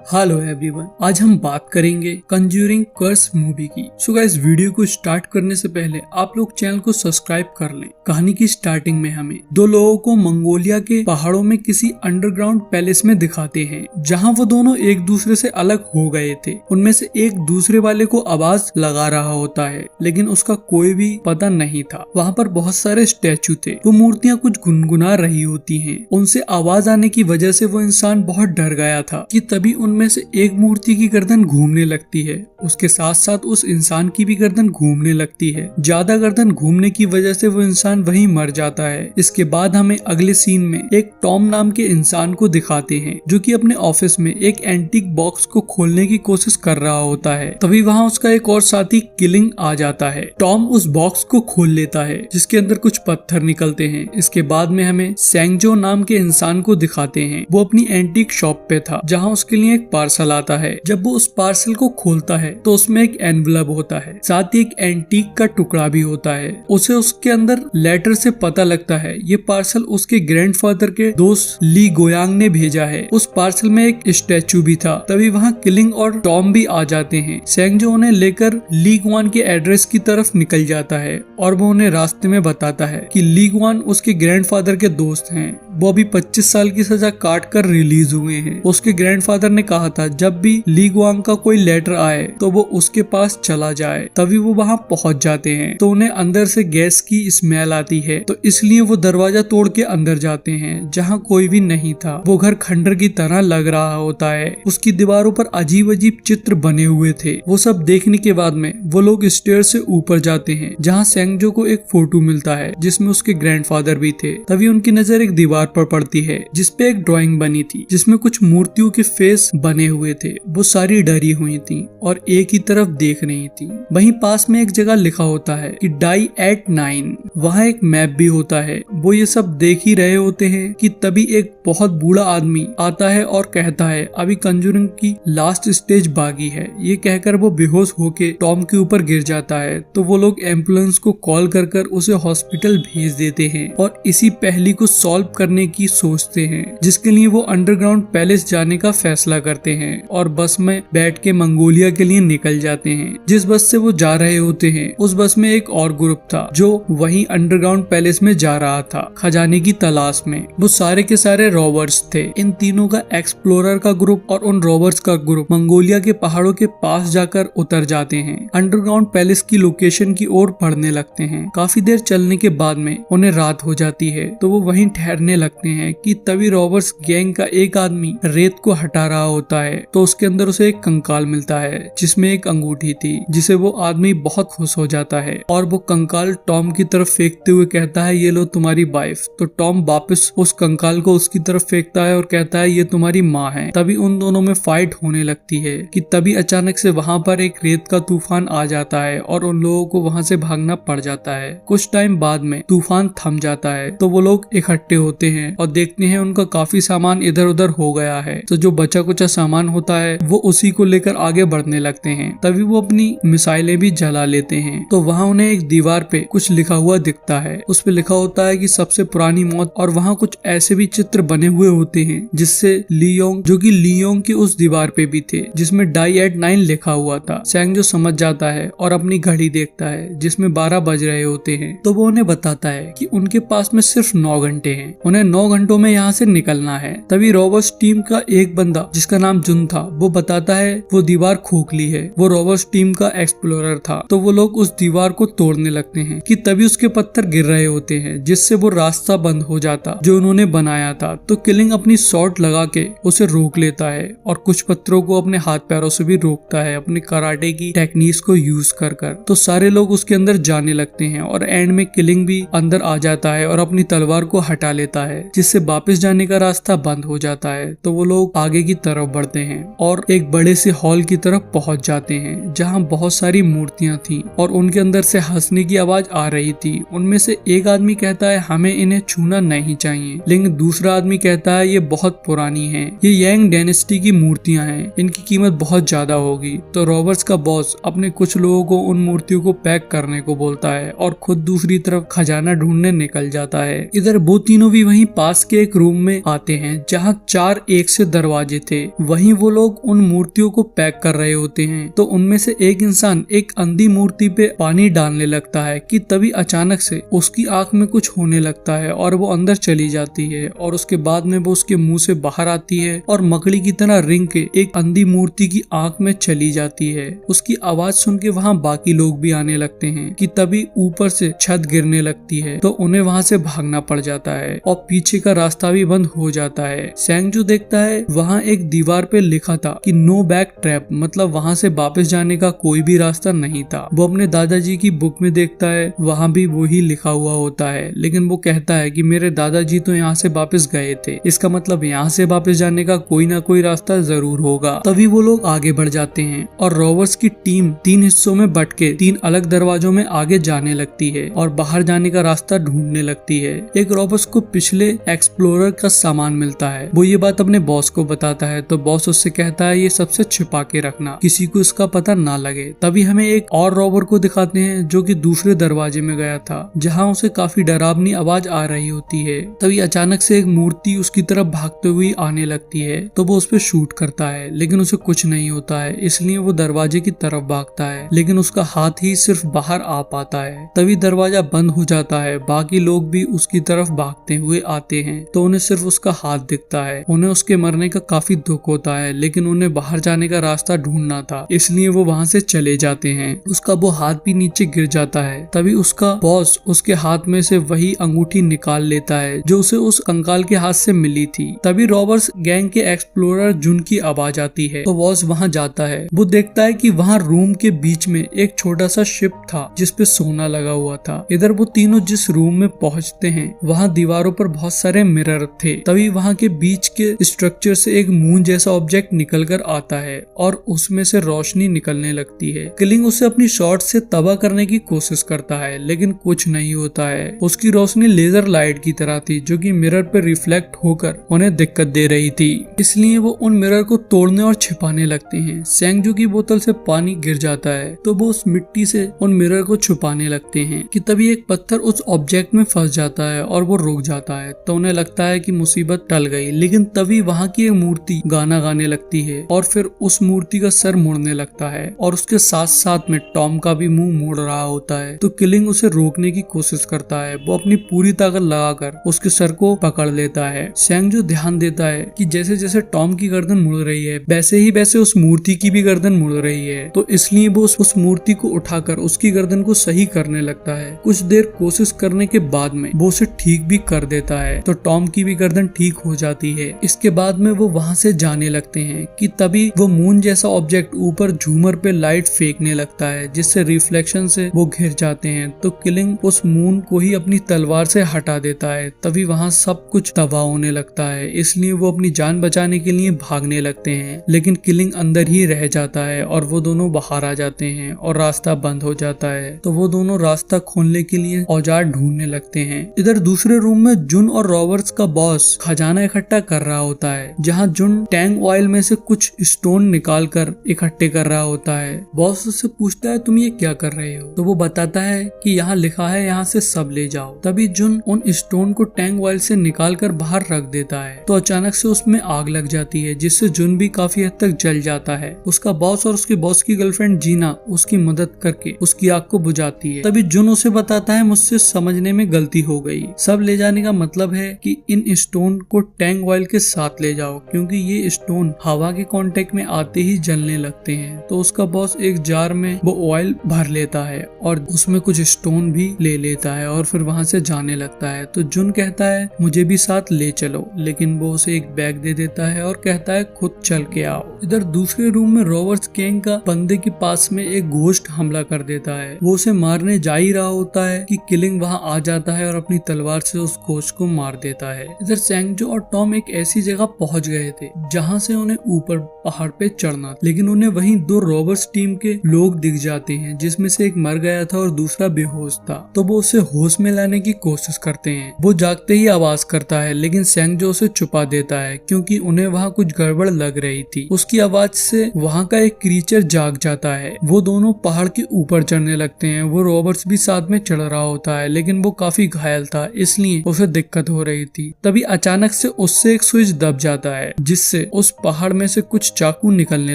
Hello everyone, आज हम बात करेंगे कंज्यूरिंग कर्स मूवी की। सो गाइस, वीडियो को स्टार्ट करने से पहले आप लोग चैनल को सब्सक्राइब कर लें। कहानी की स्टार्टिंग में हमें दो लोगों को मंगोलिया के पहाड़ों में किसी अंडरग्राउंड पैलेस में दिखाते हैं, जहां वो दोनों एक दूसरे से अलग हो गए थे। उनमें से एक दूसरे वाले को आवाज लगा रहा होता है, लेकिन उसका कोई भी पता नहीं था। वहाँ पर बहुत सारे स्टैचू थे, वो मूर्तियाँ कुछ गुनगुना रही होती हैं। उनसे आवाज आने की वजह से वो इंसान बहुत डर गया था कि तभी उनमें से एक मूर्ति की गर्दन घूमने लगती है। उसके साथ साथ उस इंसान की भी गर्दन घूमने लगती है। ज्यादा गर्दन घूमने की वजह से वो इंसान वहीं मर जाता है। इसके बाद हमें अगले सीन में एक टॉम नाम के इंसान को दिखाते हैं, जो कि अपने ऑफिस में एक एंटीक बॉक्स को खोलने की कोशिश कर रहा होता है। तभी वहाँ उसका एक और साथी किलिंग आ जाता है। टॉम उस बॉक्स को खोल लेता है, जिसके अंदर कुछ पत्थर निकलते हैं। इसके बाद में हमें सेंगजो नाम के इंसान को दिखाते हैं। वो अपनी एंटीक शॉप पे था, जहाँ उसके लिए एक पार्सल आता है। जब वो उस पार्सल को खोलता है तो उसमें एक एनवलप होता है, साथ ही एक एंटीक का टुकड़ा भी होता है। उसे उसके अंदर लेटर से पता लगता है ये पार्सल उसके ग्रैंडफादर के दोस्त ली गोयांग ने भेजा है। उस पार्सल में एक स्टैचू भी था। तभी वहाँ किलिंग और टॉम भी आ जाते हैं। सेंगजो उन्हें लेकर ली गुआन के एड्रेस की तरफ निकल जाता है और वो उन्हें रास्ते में बताता है कि ली गुआन उसके ग्रैंडफादर के दोस्त हैं। वो अभी 25 साल की सजा काट कर रिलीज हुए हैं। उसके ग्रैंडफादर ने कहा था जब भी ली गुआंग का कोई लेटर आए तो वो उसके पास चला जाए। तभी वो वहाँ पहुँच जाते हैं तो उन्हें अंदर से गैस की स्मेल आती है, तो इसलिए वो दरवाजा तोड़ के अंदर जाते हैं, जहाँ कोई भी नहीं था। वो घर खंडर की तरह लग रहा होता है। उसकी दीवारों पर अजीब अजीब चित्र बने हुए थे। वो सब देखने के बाद में वो लोग स्टेयर से ऊपर जाते हैं, जहाँ सेंगजो को एक फोटो मिलता है जिसमें उसके ग्रैंडफादर भी थे। तभी उनकी नजर एक दीवार पर पड़ती है जिसपे एक ड्राइंग बनी थी, जिसमें कुछ मूर्तियों के फेस बने हुए थे। वो सारी डरी हुई थी और एक ही तरफ देख रही थी। वहीं पास में एक जगह लिखा होता है कि डाई एट 9। वहाँ एक मैप भी होता है। वो ये सब देख ही रहे होते हैं कि तभी एक बहुत बूढ़ा आदमी आता है और कहता है अभी कंजूरिंग की लास्ट स्टेज बाकी है। ये कहकर वो बेहोश होके टॉम के ऊपर गिर जाता है। तो वो लोग एम्बुलेंस को कॉल कर उसे हॉस्पिटल भेज देते हैं और इसी पहेली को सॉल्व करने की सोचते हैं, जिसके लिए वो अंडरग्राउंड पैलेस जाने का फैसला करते हैं और बस में बैठ के मंगोलिया के लिए निकल जाते हैं। जिस बस से वो जा रहे होते हैं उस बस में एक और ग्रुप था जो वहीं अंडरग्राउंड पैलेस में जा रहा था खजाने की तलाश में। वो सारे के सारे रॉबर्स थे। इन तीनों का एक्सप्लोरर का ग्रुप और उन रॉबर्स का ग्रुप मंगोलिया के पहाड़ों के पास जाकर उतर जाते हैं। अंडरग्राउंड पैलेस की लोकेशन की ओर बढ़ने लगते हैं। काफी देर चलने के बाद में उन्हें रात हो जाती है, तो वो वहीं ठहरने लगते हैं कि तभी रॉबर्स गैंग का एक आदमी रेत को हटा रहा होता है। तो उसके अंदर उसे एक कंकाल मिलता है जिसमें एक अंगूठी थी, जिसे वो आदमी बहुत खुश हो जाता है और वो कंकाल टॉम की तरफ फेंकते हुए कहता है ये लो तुम्हारी वाइफ। तो टॉम वापस उस कंकाल को उसकी तरफ फेंकता है और कहता है ये तुम्हारी माँ है। तभी उन दोनों में फाइट होने लगती है कि तभी अचानक से वहाँ पर एक रेत का तूफान आ जाता है और उन लोगों को वहाँ से भागना पड़ जाता है। कुछ टाइम बाद में तूफान थम जाता है तो वो लोग इकट्ठे होते हैं और देखते हैं उनका काफी सामान इधर उधर हो गया है। तो जो बचा कुचा सामान होता है वो उसी को लेकर आगे बढ़ने लगते हैं। तभी वो अपनी मिसाइलें भी जला लेते हैं। तो वहाँ उन्हें एक दीवार पे कुछ लिखा हुआ दिखता है। उस पे लिखा होता है कि सबसे पुरानी मौत, और वहाँ कुछ ऐसे भी चित्र बने हुए होते हैं जिससे लियोंग, जो कि लियोंग की उस दीवार पे भी थे जिसमें डाई एट 9 लिखा हुआ था। सेंगजो समझ जाता है और अपनी घड़ी देखता है जिसमें 12 बज रहे होते हैं। तो वो उन्हें बताता है कि उनके पास में सिर्फ 9 घंटे हैं, उन्हें 9 घंटों में यहाँ से निकलना है। तभी रॉबर्स टीम का एक बंदा जिसका नाम जुन था वो बताता है वो दीवार खोखली है। वो रॉबर्स टीम का एक्सप्लोरर था। तो वो लोग उस दीवार को तोड़ने लगते हैं कि तभी उसके पत्थर गिर रहे होते हैं, जिससे वो रास्ता बंद हो जाता जो उन्होंने बनाया था। तो किलिंग अपनी शॉट लगा के उसे रोक लेता है और कुछ पत्थरों को अपने हाथ पैरों से भी रोकता है अपने कराटे की टेक्निक्स को यूज कर। तो सारे लोग उसके अंदर जाने लगते हैं और एंड में किलिंग भी अंदर आ जाता है और अपनी तलवार को हटा लेता है, जिससे वापस जाने का रास्ता बंद हो जाता है। तो वो लोग आगे की तरफ बढ़ते हैं और एक बड़े से हॉल की तरफ पहुंच जाते हैं जहां बहुत सारी मूर्तियां थी और उनके अंदर से हंसने की आवाज आ रही थी। उनमें से एक आदमी कहता है हमें इन्हें छूना नहीं चाहिए, लेकिन दूसरा आदमी आदमी कहता है ये बहुत पुरानी है, ये यांग डायनेस्टी की मूर्तियां हैं, इनकी कीमत बहुत ज्यादा होगी। तो रॉबर्ट्स का बॉस अपने कुछ लोगों को उन मूर्तियों को पैक करने को बोलता है और खुद दूसरी तरफ खजाना ढूंढने निकल जाता है। इधर वो तीनों भी वहीं पास के एक रूम में आते हैं जहाँ 4 एक से दरवाजे थे। वहीं वो लोग उन मूर्तियों को पैक कर रहे होते हैं। तो उनमें से एक इंसान एक अंधी मूर्ति पे पानी डालने लगता है कि तभी अचानक से उसकी आंख में कुछ होने लगता है और वो अंदर चली जाती है और उसके बाद में वो उसके मुंह से बाहर आती है और मकड़ी की तरह रिंग के एक अंधी मूर्ति की आंख में चली जाती है। उसकी आवाज सुन के वहाँ बाकी लोग भी आने लगते हैं कि तभी ऊपर से छत गिरने लगती है तो उन्हें वहाँ से भागना पड़ जाता है और पीछे का रास्ता भी बंद हो जाता है। सैंग जो देखता है वहाँ एक दीवार पे लिखा था कि नो बैक ट्रैप, मतलब वहाँ से वापस जाने का कोई भी रास्ता नहीं था। वो अपने दादाजी की बुक में देखता है, वहाँ भी वही लिखा हुआ होता है, लेकिन वो कहता है कि मेरे दादाजी तो यहाँ से वापस गए थे, इसका मतलब यहाँ से वापस जाने का कोई ना कोई रास्ता जरूर होगा। तभी वो लोग आगे बढ़ जाते हैं और रॉबर्ट्स की टीम 3 हिस्सों में बट के 3 अलग दरवाजों में आगे जाने लगती है और बाहर जाने का रास्ता ढूंढने लगती है। एक रॉबर्ट्स को पिछले एक्सप्लोरर का सामान मिलता है। वो ये बात अपने बॉस को बताता है तो बॉस उससे कहता है ये सबसे छिपा के रखना, किसी को इसका पता ना लगे। तभी हमें एक और रॉबर को दिखाते हैं जो कि दूसरे दरवाजे में गया था जहाँ उसे काफी डरावनी आवाज आ रही होती है। तभी अचानक से एक मूर्ति उसकी तरफ भागते हुए आने लगती है तो वो उस पर शूट करता है, लेकिन उसे कुछ नहीं होता है, इसलिए वो दरवाजे की तरफ भागता है, लेकिन उसका हाथ ही सिर्फ बाहर आ पाता है। तभी दरवाजा बंद हो जाता है। बाकी लोग भी उसकी तरफ भागते हुए आते हैं तो उन्हें सिर्फ उसका हाथ दिखता है। उन्हें उसके मरने का काफी दुख होता है, लेकिन उन्हें बाहर जाने का रास्ता ढूंढना था, इसलिए वो वहाँ से चले जाते हैं। उसका वो हाथ भी नीचे गिर जाता है। तभी उसका बॉस उसके हाथ में से वही अंगूठी निकाल लेता है जो उसे उस कंकाल के हाथ से मिली थी। तभी रॉबर्ट्स गैंग के एक्सप्लोरर जुन की आवाज आती है तो बॉस वहाँ जाता है। वो देखता है कि वहाँ रूम के बीच में एक छोटा सा शिप था जिसपे सोना लगा हुआ था। इधर वो तीनों जिस रूम में पहुँचते हैं वहाँ दीवारों पर बहुत सारे मिरर थे। तभी वहाँ के बीच के स्ट्रक्चर से एक मून जैसा ऑब्जेक्ट निकल कर आता है और उसमें से रोशनी निकलने लगती है। किलिंग उसे अपनी शॉट से तबाह करने की कोशिश करता है, लेकिन कुछ नहीं होता है। उसकी रोशनी लेजर लाइट की तरह थी जो कि मिरर पर रिफ्लेक्ट होकर उन्हें दिक्कत दे रही थी, इसलिए वो उन मिरर को तोड़ने और छिपाने लगते हैं। सेंगजू की बोतल से पानी गिर जाता है तो वो उस मिट्टी से उन मिरर को छुपाने लगते हैं कि तभी एक पत्थर उस ऑब्जेक्ट में फंस जाता है और वो रुक जाता है तो उन्हें लगता है कि मुसीबत टल गई। लेकिन तभी वहाँ की एक मूर्ति गाना गाने लगती है और फिर उस मूर्ति का सर मुड़ने लगता है और उसके साथ साथ में टॉम का भी मुंह मुड़ रहा होता है। तो किलिंग उसे रोकने की कोशिश करता है। वो अपनी पूरी ताकत लगाकर उसके सर को पकड़ लेता है। सेंगजू ध्यान देता है कि जैसे जैसे टॉम की गर्दन मुड़ रही है वैसे ही वैसे उस मूर्ति की भी गर्दन मुड़ रही है, तो इसलिए वो उस मूर्ति को उठाकर उसकी गर्दन को सही करने लगता है। कुछ देर कोशिश करने के बाद में वो उसे ठीक भी कर देता है तो टॉम की भी गर्दन ठीक हो जाती है। इसके बाद में वो वहाँ से जाने लगते हैं कि तभी वो मून जैसा ऑब्जेक्ट ऊपर झूमर पे लाइट फेंकने लगता है जिससे रिफ्लेक्शन से वो घिर जाते हैं। तो किलिंग उस मून को ही अपनी तलवार से हटा देता है। तभी वहाँ सब कुछ तबाह होने लगता है, इसलिए वो अपनी जान बचाने के लिए भागने लगते हैं, लेकिन किलिंग अंदर ही रह जाता है और वो दोनों बाहर आ जाते हैं और रास्ता बंद हो जाता है। तो वो दोनों रास्ता खोलने के लिए औजार ढूंढने लगते हैं। इधर दूसरे रूम में जुन और रॉबर्ट्स का बॉस खजाना इकट्ठा कर रहा होता है, जहाँ जुन टैंक ऑयल में से कुछ स्टोन निकाल कर इकट्ठे कर रहा होता है। बॉस उससे पूछता है तुम ये क्या कर रहे हो, तो वो बताता है कि यहाँ लिखा है यहाँ से सब ले जाओ। तभी जुन उन स्टोन को टैंक ऑयल से निकाल कर बाहर रख देता है तो अचानक से उसमें आग लग जाती है जिससे जुन भी काफी हद तक जल जाता है। उसका बॉस और उसके बॉस की गर्लफ्रेंड जीना उसकी मदद करके उसकी आग को बुझाती है। तभी जुन उसे बताता है मुझसे समझने में गलती हो गई, सब ले जाने का मतलब है कि इन स्टोन को टैंक ऑयल के साथ ले जाओ क्योंकि ये स्टोन हवा के कांटेक्ट में आते ही जलने लगते हैं। तो उसका बॉस एक जार में वो ऑयल भर लेता है और उसमें कुछ स्टोन भी ले लेता है और फिर वहाँ से जाने लगता है। तो जुन कहता है मुझे भी साथ ले चलो, लेकिन वो उसे एक बैग दे देता है और कहता है खुद चल के आओ। इधर दूसरे रूम में रॉबर्ट्स गैंग का बंदे के पास में एक घोस्ट हमला कर देता है। वो उसे मारने जा ही रहा होता है कि किलिंग वहाँ आ जाता है और अपनी तलवार से उस घोस्ट को मार देता है। इधर सेंगजो और टॉम एक ऐसी जगह पहुँच गए थे जहाँ से उन्हें ऊपर पहाड़ पे चढ़ना, लेकिन उन्हें वहीं 2 रॉबर्ट्स टीम के लोग दिख जाते हैं जिसमें से एक मर गया था और दूसरा बेहोश था। तो वो उसे होश में लाने की कोशिश करते हैं। वो जागते ही आवाज करता है लेकिन सेंगजो उसे छुपा देता है क्योंकि उन्हें वहाँ कुछ गड़बड़ लग रही थी। उसकी आवाज से वहाँ का एक क्रीचर जाग जाता है। वो दोनों पहाड़ के ऊपर चढ़ने लगते हैं। वो रॉबर्ट्स भी साथ में चढ़ रहा होता है, लेकिन वो काफी घायल था, इसलिए उसे दिक्कत हो रही थी। तभी अचानक से उससे एक स्विच दब जाता है, जिससे उस पहाड़ में से कुछ चाकू निकलने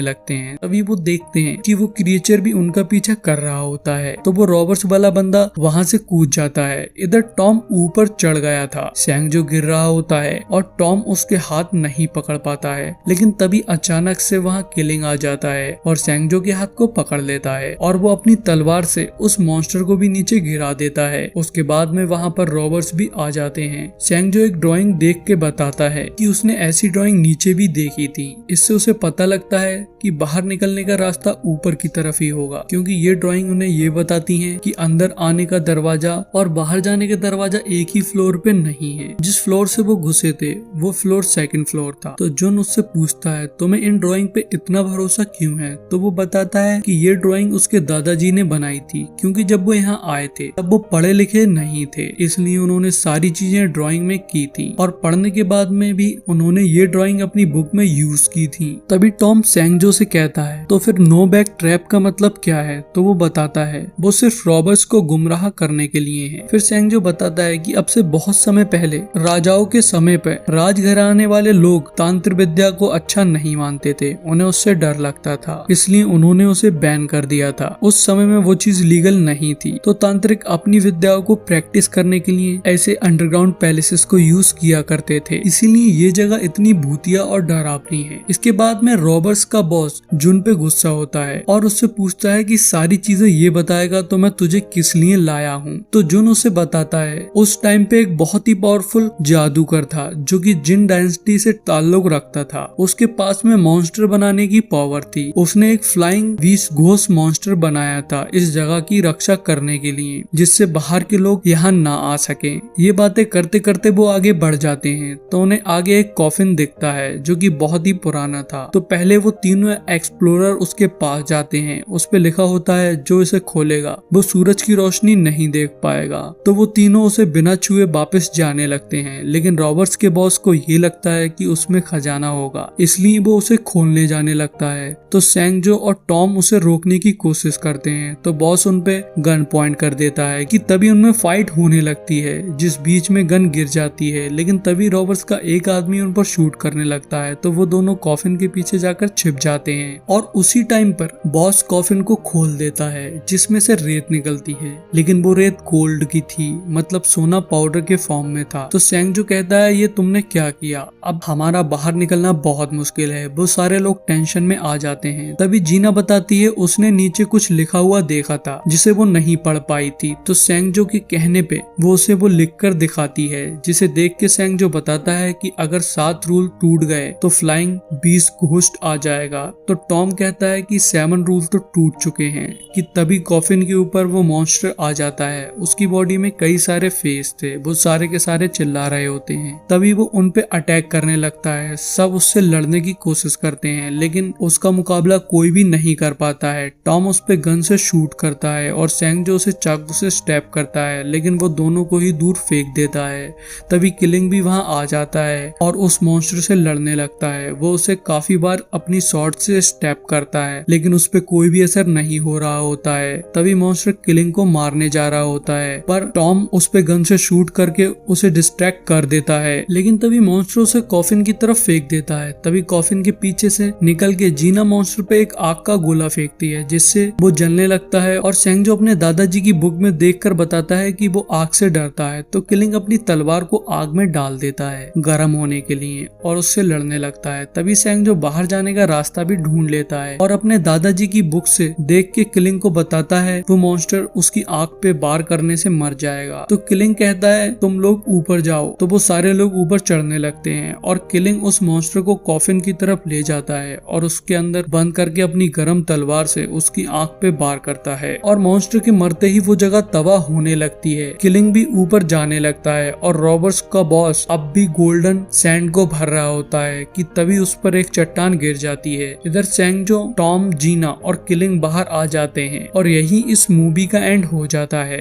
लगते हैं। तभी वो देखते हैं कि वो क्रिएचर भी उनका पीछा कर रहा होता है। तो वो रॉबर्ट्स वाला बंदा वहाँ से कूद जाता है। इधर टॉम ऊपर चढ़ गया था। सेंगजो गिर रहा होता है और टॉम उसके हाथ नहीं पकड़ पाता है, लेकिन तभी अचानक से वहाँ किलिंग आ जाता है और सेंगजो के हाथ को पकड़ लेता है और वो अपनी तलवार से उस मॉन्स्टर को भी नीचे गिरा देता है। उसके बाद में वहाँ पर रॉबर्ट्स भी आ जाते हैं। सेंगजो एक ड्राइंग देख के बताता है कि उसने ऐसी ड्राइंग नीचे भी देखी थी। इससे उसे पता लगता है कि बाहर निकलने का रास्ता ऊपर की तरफ ही होगा, क्योंकि ये ड्राइंग उन्हें ये बताती है कि अंदर आने का दरवाजा और बाहर जाने का दरवाजा एक ही फ्लोर पे नहीं है। जिस फ्लोर से वो घुसे थे वो फ्लोर सेकंड फ्लोर था। तो जोन उससे पूछता है तुम्हें इन ड्राइंग पे इतना भरोसा क्यों है? तो वो बताता है कि ये ड्राइंग उसके दादाजी ने बनाई थी, क्योंकि जब वो यहाँ आए थे तब वो पढ़े लिखे नहीं थे, इसलिए उन्होंने सारी चीजें ड्राइंग में की थी और पढ़ने के बाद में भी उन्होंने ये ड्राइंग अपनी बुक में यूज की थी। तभी टॉम सेंगजो से कहता है तो फिर नो बैक ट्रैप का मतलब क्या है? तो वो बताता है वो सिर्फ रॉबर्ट्स को गुमराह करने के लिए है। फिर सेंगजो बताता है कि अब से बहुत समय पहले राजाओं के समय पर राजघराने वाले लोग तांत्रिक विद्या को अच्छा नहीं मानते थे, उन्हें उससे डर लगता था, इसलिए उन्होंने उसे बैन कर दिया था। उस समय में वो चीज लीगल नहीं थी, तो तांत्रिक अपनी विद्याओं को प्रैक्टिस करने के लिए ऐसे अंडरग्राउंड पैलेसेस को यूज किया करते थे, इसीलिए ये जगह इतनी भूतिया और डरावनी है। इसके बाद में रॉबर्ट्स का बॉस जुन पे गुस्सा होता है और उससे पूछता है कि सारी चीजें ये बताएगा तो मैं तुझे किस लिए लाया हूँ। तो जुन उसे बताता है उस टाइम पे एक बहुत ही पावरफुल जादूगर था जो कि जिन डायनेस्टी से ताल्लुक रखता था। उसके पास में मॉन्स्टर बनाने की पावर थी। उसने एक फ्लाइंग बीस्ट घोस्ट मॉन्स्टर बनाया था इस जगह की रक्षा करने के लिए, जिससे बाहर के लोग यहाँ ना आ सके। ये बातें करते करते वो आगे बढ़ जाते हैं तो उन्हें आगे एक कॉफिन दिखता है जो कि बहुत ही पुराना था। तो पहले वो तीनों एक्सप्लोरर उसके पास जाते हैं। उस पे लिखा होता है जो इसे खोलेगा वो सूरज की रोशनी नहीं देख पाएगा। तो वो तीनों उसे बिना छुए वापस जाने लगते हैं, लेकिन रॉबर्ट्स के बॉस को ये लगता है कि उसमें खजाना होगा, इसलिए वो उसे खोलने जाने लगता है। तो सेंगजो और टॉम उसे रोकने की कोशिश करते हैं, तो बॉस उन पे गन पॉइंट कर देता है कि तभी उनमें फाइट होने लगती है, जिस बीच में गन गिर जाती है। लेकिन तभी रॉबर्ट्स का एक आदमी उन पर शूट करने लगता है, तो वो दोनों कॉफिन के पीछे जाकर छिप जाते हैं और उसी टाइम पर बॉस कॉफिन को खोल देता है जिसमें से रेत निकलती है, लेकिन वो रेत गोल्ड की थी, मतलब सोना पाउडर के फॉर्म में था। तो सेंगजो कहता है ये तुमने क्या किया? अब हमारा बाहर निकलना बहुत मुश्किल है। वो सारे लोग टेंशन में आ जाते हैं। तभी जीना बताती है उसने नीचे कुछ लिखा हुआ देखा था जिसे वो नहीं पढ़ पाई थी। तो सेंगजो के कहने पे वो उसे वो लिख कर दिखाती है, जिसे देख के सेंगजो बताता है कि अगर 7 रूल टूट गए तो फ्लाइंग बीस्ट घोस्ट आ जाएगा। तो टॉम कहता है कि 7 रूल तो टूट चुके हैं। कि तभी कॉफिन के ऊपर वो मॉन्स्टर आ जाता है। उसकी बॉडी में कई सारे फेस थे, वो सारे के सारे चिल्ला रहे होते हैं। तभी वो उन पे अटैक करने लगता है। सब उससे लड़ने की कोशिश करते हैं, लेकिन उसका मुकाबला कोई भी नहीं कर पाता है। टॉम उस पे गन से शूट करता है और सेंगजो उसे चाकू से स्टैप करता है, लेकिन वो दोनों को ही दूर फेंक देता है। तभी किलिंग भी वहाँ आ जाता है और उस मॉन्स्टर से लड़ने लगता है। वो उसे काफी बार अपनी शॉर्ट से स्टैप करता है, लेकिन उस पे कोई भी असर नहीं हो रहा होता है। तभी मॉन्स्टर किलिंग को मारने जा रहा होता है, पर टॉम उस पे गन से शूट करके उसे डिस्ट्रैक्ट कर देता है। लेकिन तभी मॉन्स्टर उसे कॉफिन की तरफ फेंक देता है। तभी कॉफिन के पीछे से निकल के जीना मॉन्स्टर पे एक आग का गोला फेंकती है, जिससे वो जलने लगता है। और सेंगजो अपने दादाजी की बुक में देखकर बताता है कि वो आग से डरता है। तो किलिंग अपनी तलवार को आग में डाल देता है गर्म होने के लिए और उससे लड़ने लगता है। तभी सेंगजो बाहर जाने का रास्ता भी ढूंढ लेता है और अपने दादाजी की बुक से देख के किलिंग को बताता है वो मॉन्स्टर उसकी आंख पे वार करने से मर जाएगा। तो किलिंग कहता है तुम लोग ऊपर जाओ। तो वो सारे लोग ऊपर चढ़ने लगते हैं और किलिंग उस मॉन्स्टर को कॉफिन की तरफ ले जाता है और उसके अंदर बंद करके अपनी गर्म तलवार से उसकी आंख पे वार करता है और मॉन्स्टर के मरते ही वो जगह तबाह होने लगती है। किलिंग भी ऊपर जाने लगता है और रॉबर्ट्स का बॉस अब भी गोल्डन सैंड को भर रहा होता है कि तभी उस पर एक चट्टान गिर जाती है। इधर सेंगजो, टॉम, जीना और किलिंग बाहर आ जाते हैं और यही इस मूवी का एंड हो जाता है।